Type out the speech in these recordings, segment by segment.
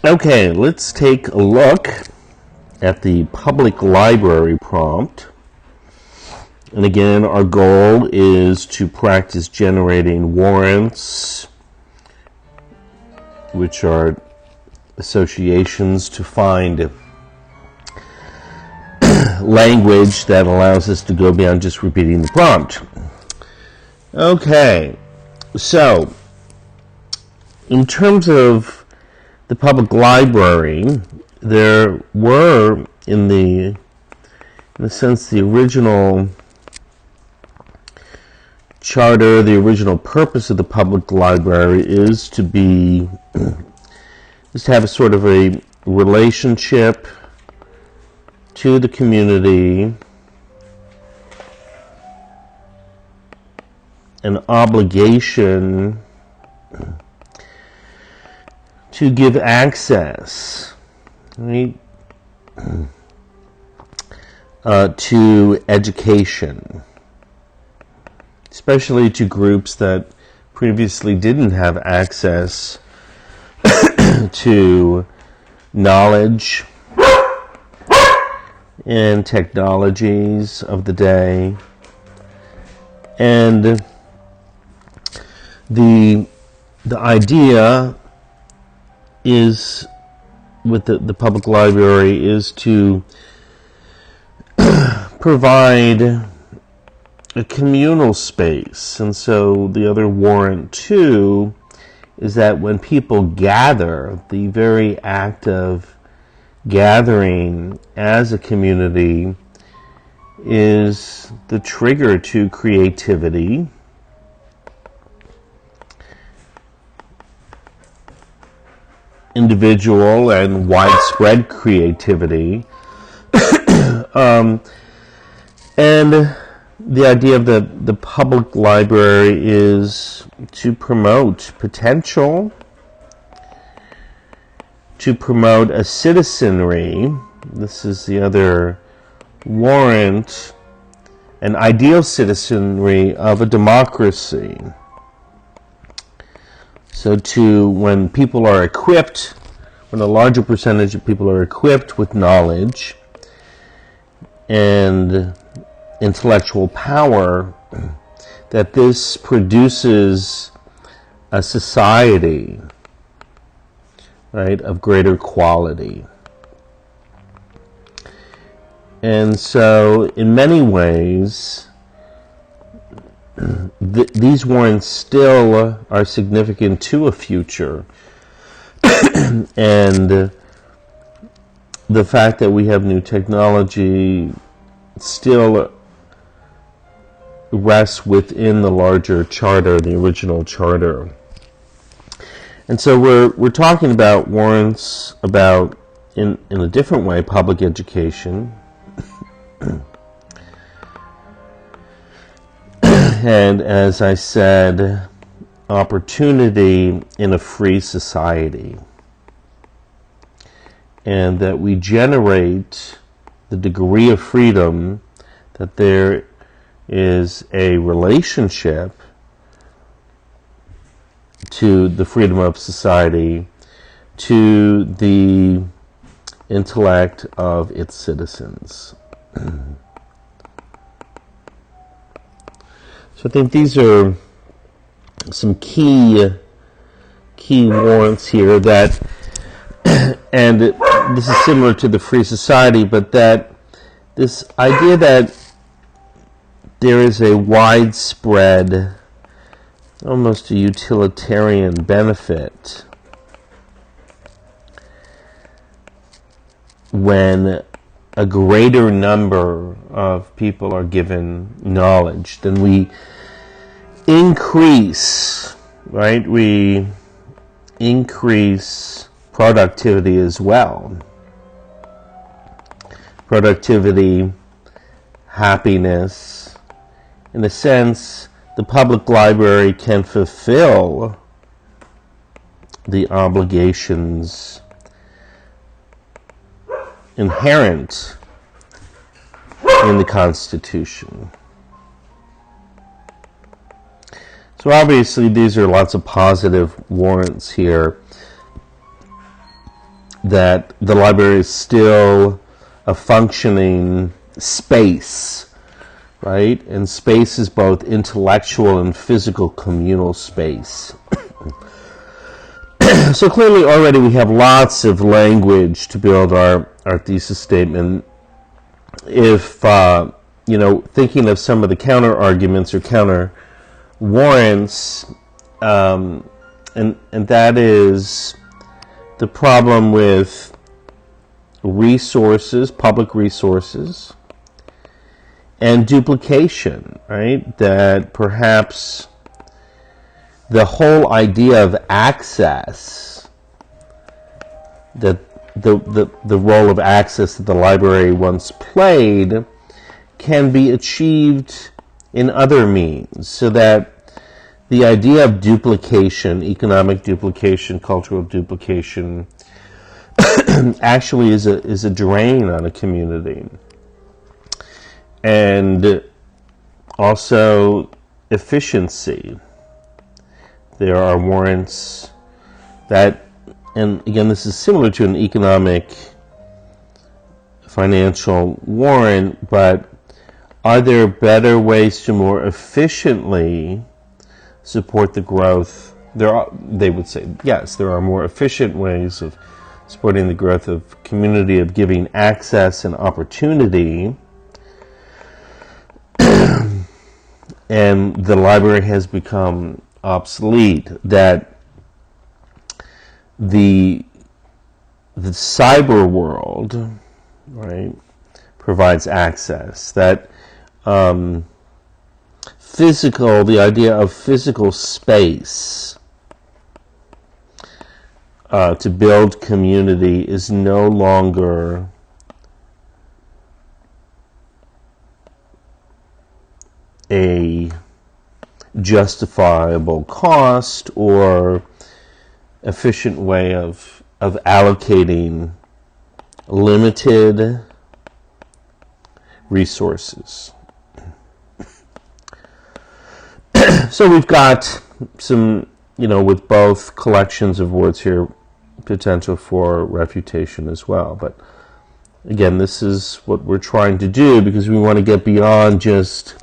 Okay, let's take a look at the public library prompt. And again, our goal is to practice generating warrants, which are associations to find language that allows us to go beyond just repeating the prompt. Okay, so in terms of the public library, there were, in a sense, the original charter, the original purpose of the public library is to have a sort of a relationship to the community, an obligation to give access, right, to education, especially to groups that previously didn't have access to knowledge and technologies of the day. And the idea is, with the public library, is to provide a communal space. And so the other warrant too is that when people gather, the very act of gathering as a community is the trigger to creativity, individual and widespread creativity. And the idea of the public library is to promote potential, to promote a citizenry. This is the other warrant, an ideal citizenry of a democracy. So when people are equipped, when a larger percentage of people are equipped with knowledge and intellectual power, that this produces a society, right, of greater quality. And so, in many ways, these warrants still are significant to a future. And the fact that we have new technology still rests within the larger charter, the original charter. And so we're talking about warrants about, in a different way, public education. And as I said, opportunity in a free society. And that we generate the degree of freedom, that there is a relationship to the freedom of society, to the intellect of its citizens. So I think these are some key warrants here that, and this is similar to the free society, but that this idea that there is a widespread, almost a utilitarian benefit when a greater number of people are given knowledge, then we increase, right? We increase productivity as well. Productivity, happiness. In a sense, the public library can fulfill the obligations inherent in the Constitution. So So obviously these are lots of positive warrants here that the library is still a functioning space, right? And space is both intellectual and physical communal space. So clearly already we have lots of language to build our thesis statement. If, thinking of some of the counter arguments or counter warrants, and that is the problem with resources, public resources, and duplication, right? That perhaps the whole idea of access, that the role of access that the library once played, can be achieved in other means, so that the idea of duplication, economic duplication, cultural duplication, actually is a drain on a community. And also efficiency. There are warrants that, and again, this is similar to an economic financial warrant, but are there better ways to more efficiently support the growth? They would say, yes, there are more efficient ways of supporting the growth of community, of giving access and opportunity. And the library has become obsolete, that the cyber world, right, provides access, that the idea of physical space to build community is no longer a justifiable cost or efficient way of allocating limited resources. So we've got some, with both collections of words here, potential for refutation as well. But again, this is what we're trying to do, because we want to get beyond just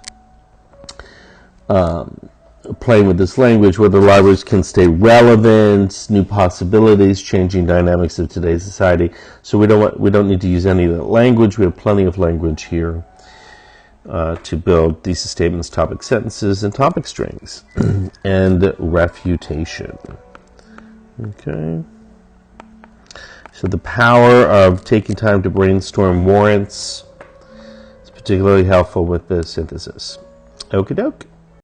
playing with this language, where the libraries can stay relevant, new possibilities, changing dynamics of today's society. So we don't need to use any of that language. We have plenty of language here to build thesis statements, topic sentences, and topic strings, and refutation. Okay. So the power of taking time to brainstorm warrants is particularly helpful with the synthesis. Okie doke.